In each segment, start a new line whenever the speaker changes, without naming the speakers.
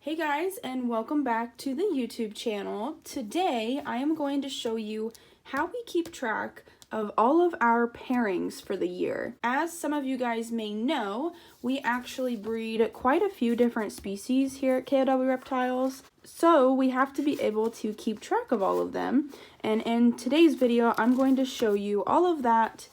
Hey guys, and welcome back to the YouTube channel. Today I am going to show you how we keep track of all of our pairings for the year. As some of you guys may know, we actually breed quite a few different species here at KOW Reptiles, so we have to be able to keep track of all of them. And in today's video, I'm going to show you all of that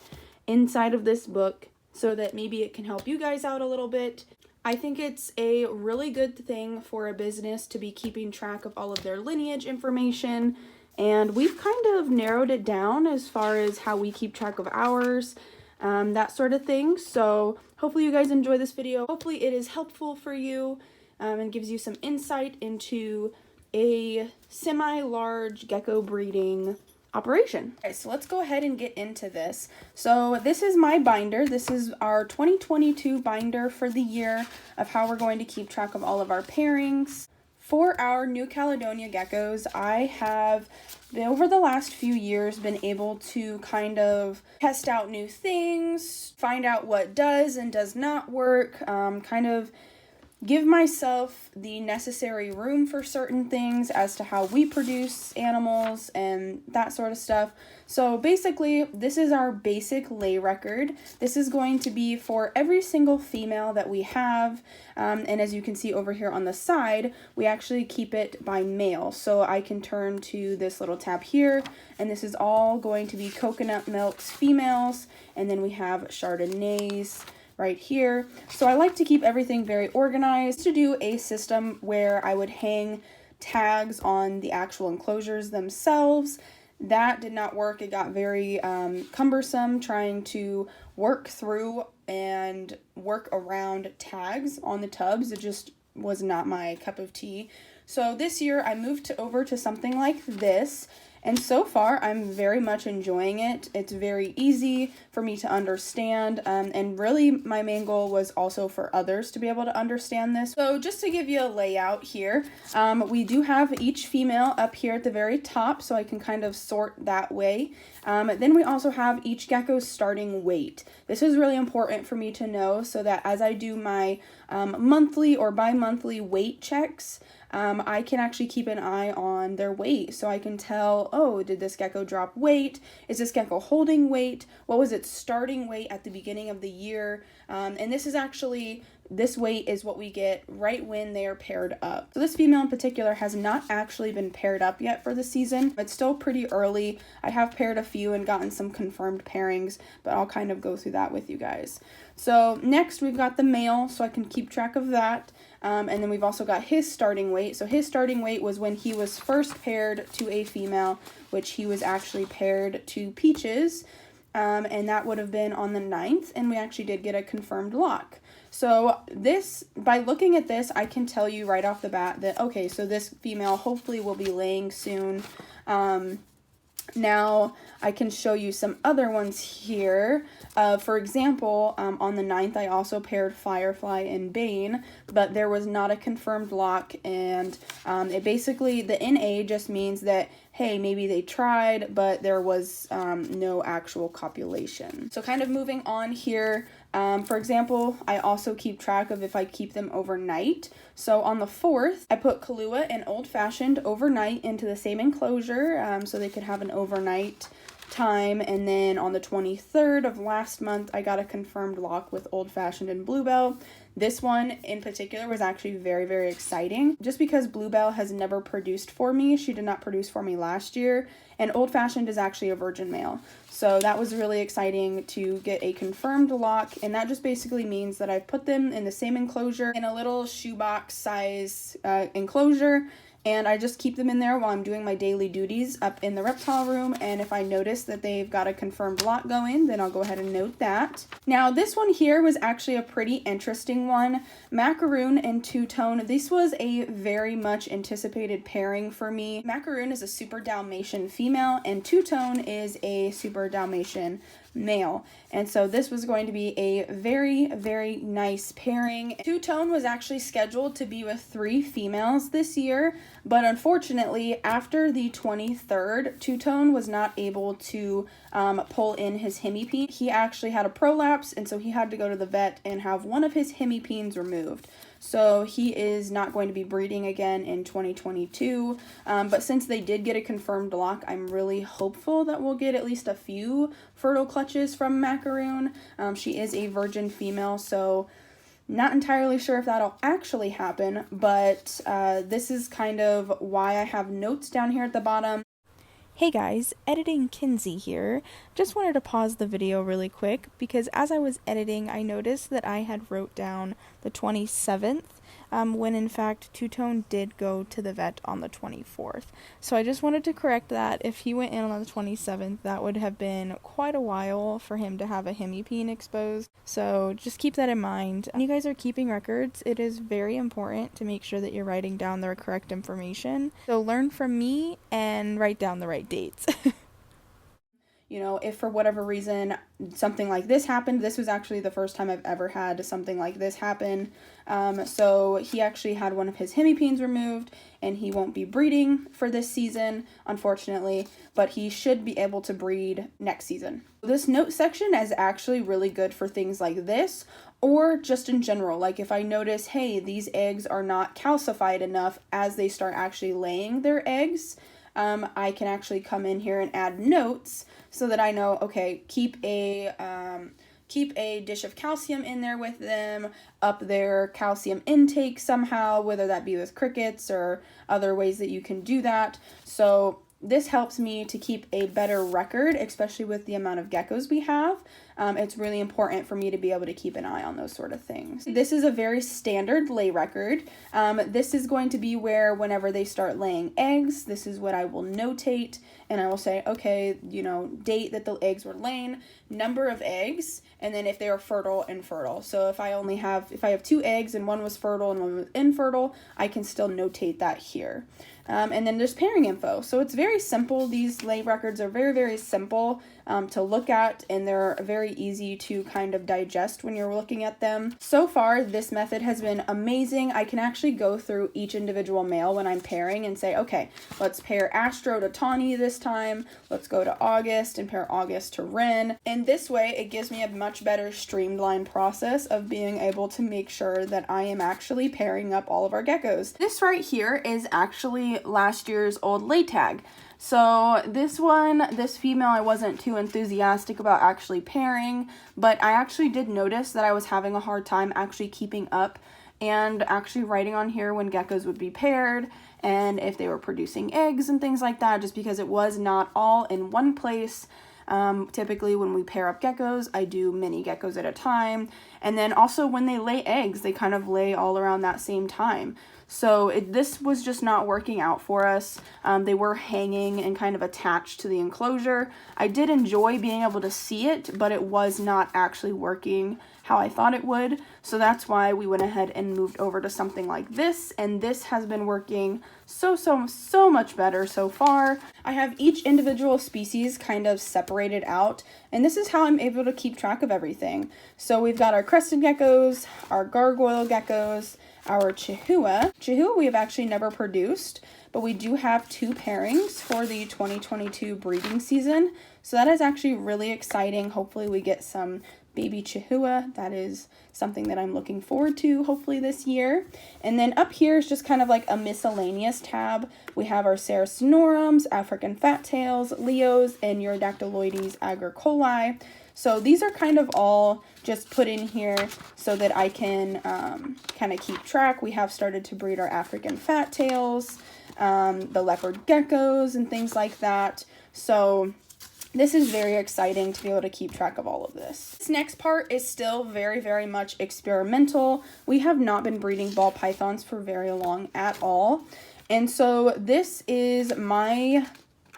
inside of this book so that maybe it can help you guys out a little bit. I think it's a really good thing for a business to be keeping track of all of their lineage information, and we've kind of narrowed it down as far as how we keep track of ours, that sort of thing. So hopefully you guys enjoy this video. Hopefully it is helpful for you and gives you some insight into a semi-large gecko breeding operation. Okay, so let's go ahead and get into this. So this is my binder. This is our 2022 binder for the year of how we're going to keep track of all of our pairings. For our New Caledonia geckos, I have over the last few years been able to kind of test out new things, find out what does and does not work, kind of give myself the necessary room for certain things as to how we produce animals and that sort of stuff. So basically, this is our basic lay record. This is going to be for every single female that we have. And as you can see over here on the side, we actually keep it by male. So I can turn to this little tab here, and this is all going to be coconut milks females. And then we have Chardonnays right here. So I like to keep everything very organized. To do a system where I would hang tags on the actual enclosures themselves, that did not work. It got very cumbersome trying to work through and work around tags on the tubs. It just was not my cup of tea. So this year I moved over to something like this. And so far, I'm very much enjoying it. It's very easy for me to understand, and really my main goal was also for others to be able to understand this. So just to give you a layout here, we do have each female up here at the very top, so I can kind of sort that way. Then we also have each gecko's starting weight. This is really important for me to know so that as I do my monthly or bi-monthly weight checks, I can actually keep an eye on their weight, so I can tell, oh, did this gecko drop weight? Is this gecko holding weight? What was its starting weight at the beginning of the year? And this weight is what we get right when they are paired up. So this female in particular has not actually been paired up yet for the season. It's still pretty early. I have paired a few and gotten some confirmed pairings, but I'll kind of go through that with you guys. So next we've got the male, so I can keep track of that. And then we've also got his starting weight. So his starting weight was when he was first paired to a female, which he was actually paired to Peaches. And that would have been on the 9th, and we actually did get a confirmed lock. So this, by looking at this, I can tell you right off the bat that, okay, so this female hopefully will be laying soon. Now, I can show you some other ones here. For example, on the 9th, I also paired Firefly and Bane, but there was not a confirmed lock, and it basically, the NA just means that, hey, maybe they tried, but there was no actual copulation. So kind of moving on here, for example, I also keep track of if I keep them overnight. So on the 4th, I put Chahoua and Old Fashioned overnight into the same enclosure, so they could have an overnight time. And then on the 23rd of last month, I got a confirmed lock with Old Fashioned and Bluebell. This one in particular was actually very, very exciting just because Bluebell has never produced for me. She did not produce for me last year, and Old Fashioned is actually a virgin male. So that was really exciting to get a confirmed lock, and that just basically means that I've put them in the same enclosure in a little shoebox size enclosure, and I just keep them in there while I'm doing my daily duties up in the reptile room. And if I notice that they've got a confirmed lock going, then I'll go ahead and note that. Now, this one here was actually a pretty interesting one. Macaroon and Two-Tone. This was a very much anticipated pairing for me. Macaroon is a Super Dalmatian female, and Two-Tone is a Super Dalmatian male. And so this was going to be a very, very nice pairing. Two-Tone was actually scheduled to be with 3 females this year, but unfortunately after the 23rd, Two-Tone was not able to pull in his hemipene. He actually had a prolapse, and so he had to go to the vet and have one of his hemipenes removed. so he is not going to be breeding again in 2022. But since they did get a confirmed lock, I'm really hopeful that we'll get at least a few fertile clutches from Macaroon. She is a virgin female, so not entirely sure if that'll actually happen, but this is kind of why I have notes down here at the bottom.
Hey guys, Editing Kinsey here. Just wanted to pause the video really quick because as I was editing I noticed that I had wrote down the 27th when in fact Two-Tone did go to the vet on the 24th. So I just wanted to correct that. If he went in on the 27th, that would have been quite a while for him to have a hemipene exposed. So just keep that in mind. When you guys are keeping records, it is very important to make sure that you're writing down the correct information. So learn from me and write down the right dates.
You know, if for whatever reason something like this happened, this was actually the first time I've ever had something like this happen. So he actually had one of his hemipenes removed, and he won't be breeding for this season, unfortunately, but he should be able to breed next season. This note section is actually really good for things like this, or just in general. Like if I notice, hey, these eggs are not calcified enough as they start actually laying their eggs, I can actually come in here and add notes so that I know, okay, keep a dish of calcium in there with them, up their calcium intake somehow, whether that be with crickets or other ways that you can do that. So this helps me to keep a better record, especially with the amount of geckos we have. It's really important for me to be able to keep an eye on those sort of things. This is a very standard lay record. This is going to be where whenever they start laying eggs, this is what I will notate, and I will say, okay, you know, date that the eggs were laying, number of eggs, and then if they are fertile, infertile. So if I have 2 eggs and one was fertile and one was infertile, I can still notate that here. And then there's pairing info. So it's very simple. These lay records are very, very simple to look at, and they're very easy to kind of digest when you're looking at them. So far, this method has been amazing. I can actually go through each individual male when I'm pairing and say, okay, let's pair Astro to Tawny this time. Let's go to August and pair August to Ren. And this way, it gives me a much better streamlined process of being able to make sure that I am actually pairing up all of our geckos. This right here is actually last year's old lay tag. So this female, I wasn't too enthusiastic about actually pairing, but I actually did notice that I was having a hard time actually keeping up and actually writing on here when geckos would be paired and if they were producing eggs and things like that, just because it was not all in one place. Typically when we pair up geckos, I do mini geckos at a time. And then also when they lay eggs, they kind of lay all around that same time. So this was just not working out for us. They were hanging and kind of attached to the enclosure. I did enjoy being able to see it, but it was not actually working how I thought it would. So that's why we went ahead and moved over to something like this. And this has been working so much better so far. I have each individual species kind of separated out, and this is how I'm able to keep track of everything. So we've got our Crested Geckos, our Gargoyle Geckos, our Chahoua. Chahoua we have actually never produced, but we do have 2 pairings for the 2022 breeding season. So that is actually really exciting. Hopefully we get some baby Chahoua. That is something that I'm looking forward to hopefully this year. And then up here is just kind of like a miscellaneous tab. We have our Saracinorums, African Fattails, Leos, and Urodactyloides agricoli. So these are kind of all just put in here so that I can kind of keep track. We have started to breed our African Fattails, the leopard geckos, and things like that. So this is very exciting to be able to keep track of all of this. This next part is still very much experimental. We have not been breeding ball pythons for very long at all. And so this is my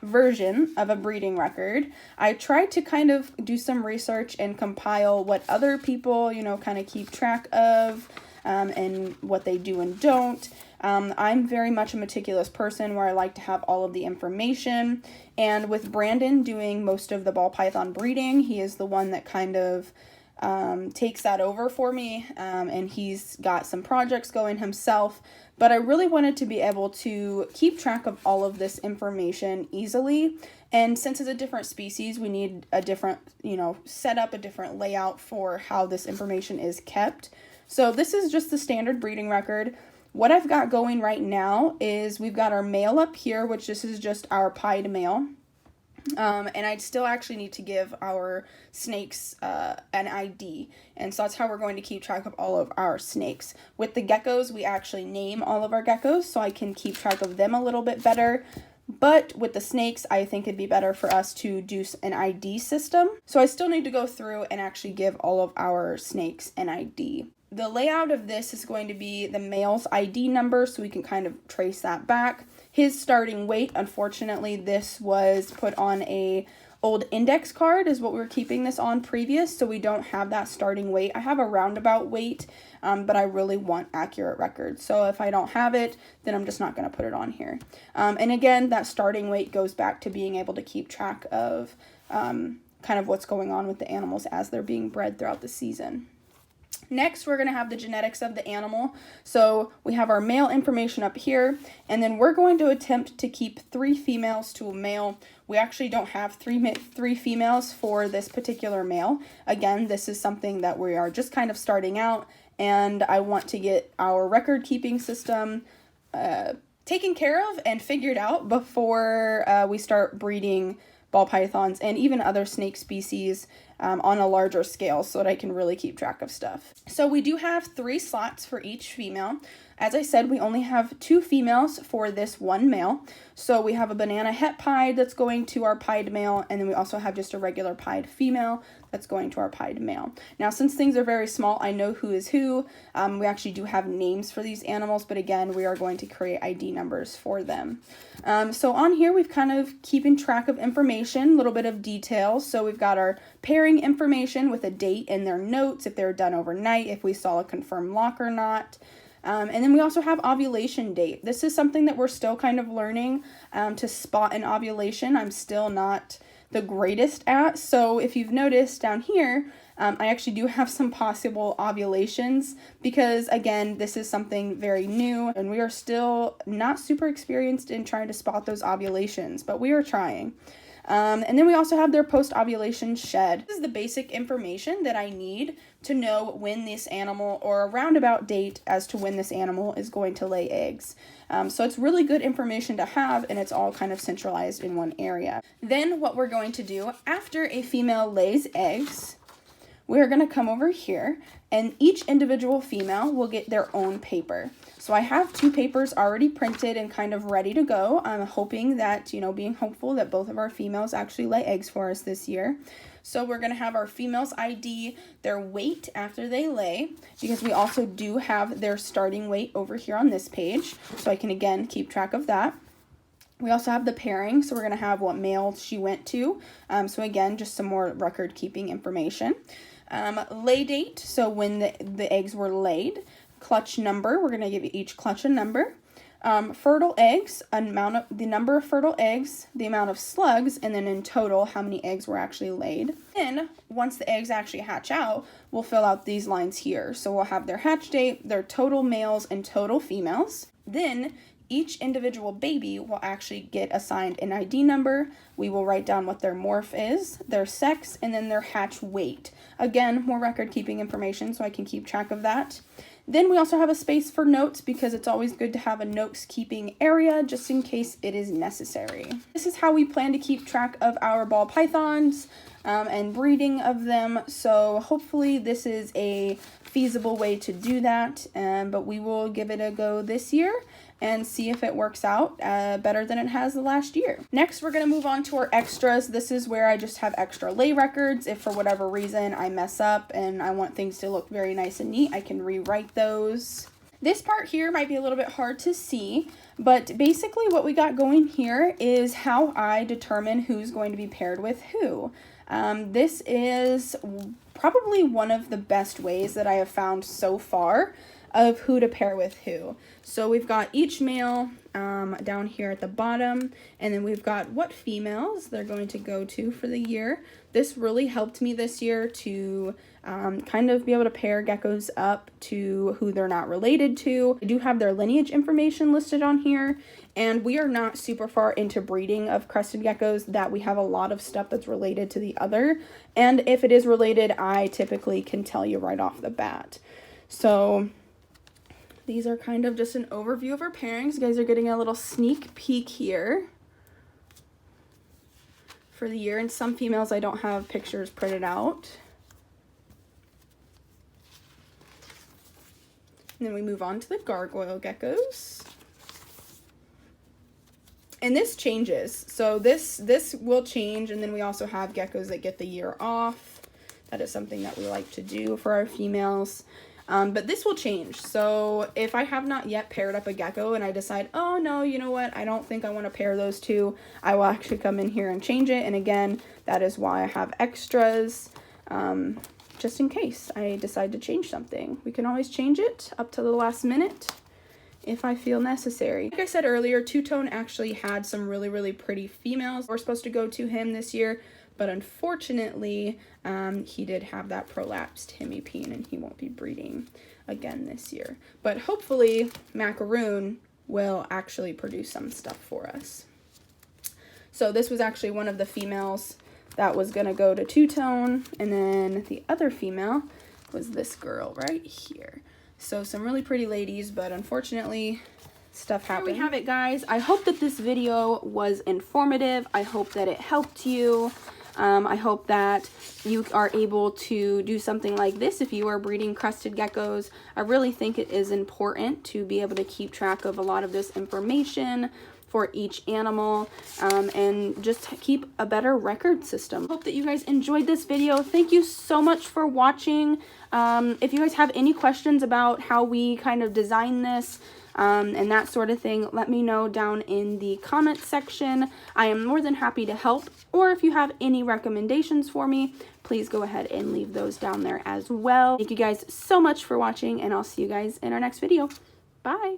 version of a breeding record. I tried to kind of do some research and compile what other people, you know, kind of keep track of and what they do and don't. I'm very much a meticulous person where I like to have all of the information, and with Brandon doing most of the ball python breeding, he is the one that kind of takes that over for me, and he's got some projects going himself, but I really wanted to be able to keep track of all of this information easily, and since it's a different species, we need a different, you know, setup, a different layout for how this information is kept. So this is just the standard breeding record. What I've got going right now is we've got our male up here, which this is just our pied male. And I'd still actually need to give our snakes an ID. And so that's how we're going to keep track of all of our snakes. With the geckos, we actually name all of our geckos, so I can keep track of them a little bit better. But with the snakes, I think it'd be better for us to do an ID system. So I still need to go through and actually give all of our snakes an ID. The layout of this is going to be the male's ID number, so we can kind of trace that back. His starting weight, unfortunately, this was put on a old index card is what we were keeping this on previous, so we don't have that starting weight. I have a roundabout weight, but I really want accurate records. So if I don't have it, then I'm just not going to put it on here. And again, that starting weight goes back to being able to keep track of kind of what's going on with the animals as they're being bred throughout the season. Next, we're going to have the genetics of the animal. So we have our male information up here, and then we're going to attempt to keep 3 females to a male. We actually don't have three females for this particular male. Again, this is something that we are just kind of starting out, and I want to get our record keeping system taken care of and figured out before we start breeding ball pythons and even other snake species on a larger scale, so that I can really keep track of stuff. So we do have 3 slots for each female. As I said, we only have 2 females for this one male. So we have a banana het pied that's going to our pied male, and then we also have just a regular pied female that's going to our pied male. Now, since things are very small, I know who is who. We actually do have names for these animals, but again, we are going to create ID numbers for them. So on here, we've kind of keeping track of information, a little bit of details. So we've got our pairing information with a date in their notes, if they were done overnight, if we saw a confirmed lock or not. And then we also have ovulation date. This is something that we're still kind of learning to spot an ovulation. I'm still not the greatest at. So if you've noticed down here, I actually do have some possible ovulations because, again, this is something very new and we are still not super experienced in trying to spot those ovulations, but we are trying. And then we also have their post-ovulation shed. This is the basic information that I need to know when this animal, or a roundabout date as to when this animal is going to lay eggs. So it's really good information to have, and it's all kind of centralized in one area. Then what we're going to do after a female lays eggs, we're going to come over here, and each individual female will get their own paper. So I have 2 papers already printed and kind of ready to go. I'm hoping that, being hopeful that both of our females actually lay eggs for us this year. So we're going to have our females ID their weight after they lay, because we also do have their starting weight over here on this page. So I can, again, keep track of that. We also have the pairing, so we're going to have what male she went to. So again, just some more record keeping information. Lay date, so when the eggs were laid. Clutch number, we're going to give each clutch a number. Fertile eggs, the number of fertile eggs, the amount of slugs, and then in total, how many eggs were actually laid. Then, once the eggs actually hatch out, we'll fill out these lines here. So we'll have their hatch date, their total males and total females. Then, each individual baby will actually get assigned an ID number. We will write down what their morph is, their sex, and then their hatch weight. Again, more record keeping information so I can keep track of that. Then we also have a space for notes, because it's always good to have a notes keeping area just in case it is necessary. This is how we plan to keep track of our ball pythons and breeding of them. So hopefully this is a feasible way to do that, but we will give it a go this year and see if it works out better than it has the last year. Next, we're going to move on to our extras. This is where I just have extra lay records. If for whatever reason I mess up and I want things to look very nice and neat, I can rewrite those. This part here might be a little bit hard to see, but basically what we got going here is how I determine who's going to be paired with who. This is probably one of the best ways that I have found so far of who to pair with who. So we've got each male down here at the bottom, and then we've got what females they're going to go to for the year. This really helped me this year to kind of be able to pair geckos up to who they're not related to. I do have their lineage information listed on here, and we are not super far into breeding of crested geckos that we have a lot of stuff that's related to the other, and if it is related, I typically can tell you right off the bat. So these are kind of just an overview of our pairings. You guys are getting a little sneak peek here for the year. And some females I don't have pictures printed out. And then we move on to the Gargoyle Geckos. And this changes. So this will change, and then we also have geckos that get the year off. That is something that we like to do for our females. But this will change. So if I have not yet paired up a gecko and I decide, oh no, you know what, I don't think I want to pair those two, I will actually come in here and change it. And again, that is why I have extras, just in case I decide to change something. We can always change it up to the last minute if I feel necessary. Like I said earlier, Two-Tone actually had some really, really pretty females. We're supposed to go to him this year, but unfortunately, he did have that prolapsed hemipene and he won't be breeding again this year. But hopefully, Macaroon will actually produce some stuff for us. So this was actually one of the females that was gonna go to Two-Tone, and then the other female was this girl right here. So some really pretty ladies, but unfortunately, stuff happened. Here we have it, guys. I hope that this video was informative. I hope that it helped you. I hope that you are able to do something like this if you are breeding crested geckos. I really think it is important to be able to keep track of a lot of this information for each animal, and just keep a better record system. Hope that you guys enjoyed this video. Thank you so much for watching. If you guys have any questions about how we kind of design this, and that sort of thing, let me know down in the comment section. I am more than happy to help, or if you have any recommendations for me, please go ahead and leave those down there as well. Thank you guys so much for watching, and I'll see you guys in our next video. Bye!